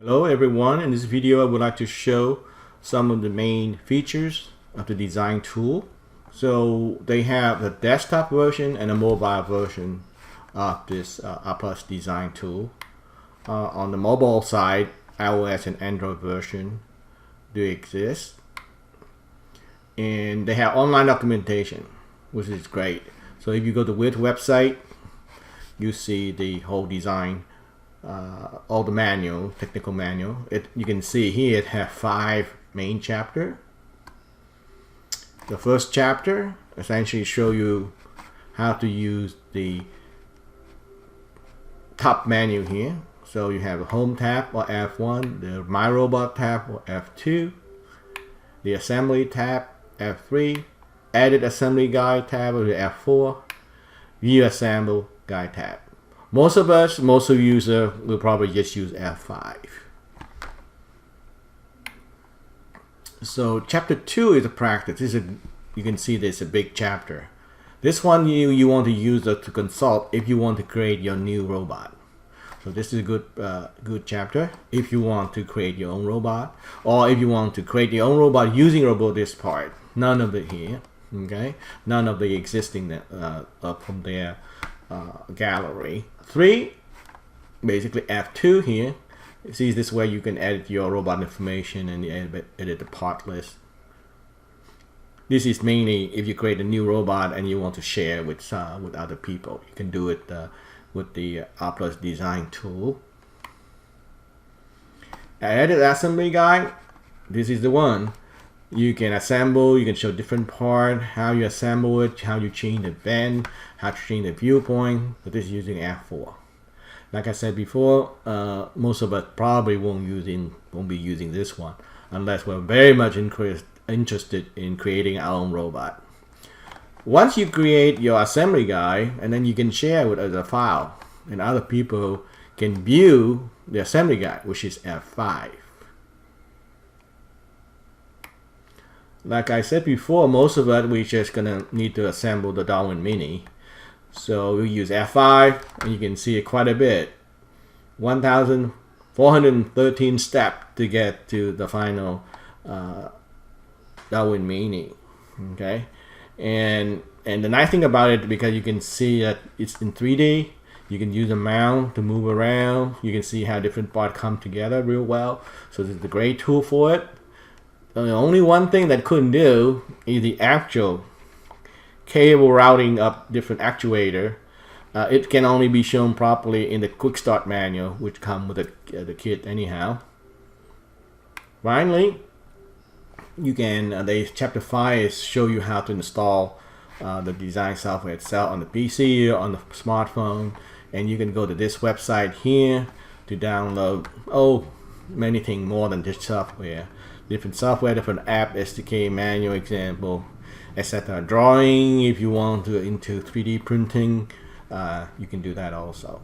Hello everyone, in this video I would like to show some of the main features of the design tool. So they have the desktop version and a mobile version of this ROBOTIS design tool. On the mobile side, iOS and Android version do exist. And they have online documentation, which is great. So if you go to the website, you see the whole design, all the manual, technical manual. You can see here it has 5 main chapters. The first chapter essentially show you how to use the top menu here. So you have a home tab or F1, the My Robot tab or F2, the assembly tab F3, edit assembly guide tab or F4, view assemble guide tab. Most of users will probably just use F5. So chapter 2 is a practice. You can see this is a big chapter. This one you want to use it to consult if you want to create your new robot. So this is a good chapter if you want to create your own robot, or if you want to create your own robot using ROBOTIS part. None of it here, okay? None of the existing from their gallery. 3, basically F2 here. See, this way you can edit your robot information and edit the part list. This is mainly if you create a new robot and you want to share with other people. You can do it with the ROBOTIS design tool. Edit assembly guide. This is the one. You can assemble, you can show different part, how you assemble it, how you change the bend, how to change the viewpoint. But this is using F4. Like I said before, most of us probably won't be using this one unless we're very much interested in creating our own robot. Once you create your assembly guide, and then you can share it as a file, and other people can view the assembly guide, which is F5. Like I said before, most of us we're just gonna need to assemble the Darwin Mini. So we use F5, and you can see it quite a bit. 1,413 steps to get to the final Darwin Mini. Okay, and the nice thing about it, because you can see that it's in 3D, you can use a mouse to move around. You can see how different parts come together real well. So this is a great tool for it. The only one thing that couldn't do is the actual cable routing of different actuator. It can only be shown properly in the quick start manual, which come with the kit anyhow. Finally, you can chapter 5 show you how to install the design software itself on the PC or on the smartphone, and you can go to this website here to download many things more than just software. Different software, different app, SDK, manual example, etc. Drawing, if you want to into 3D printing, you can do that also.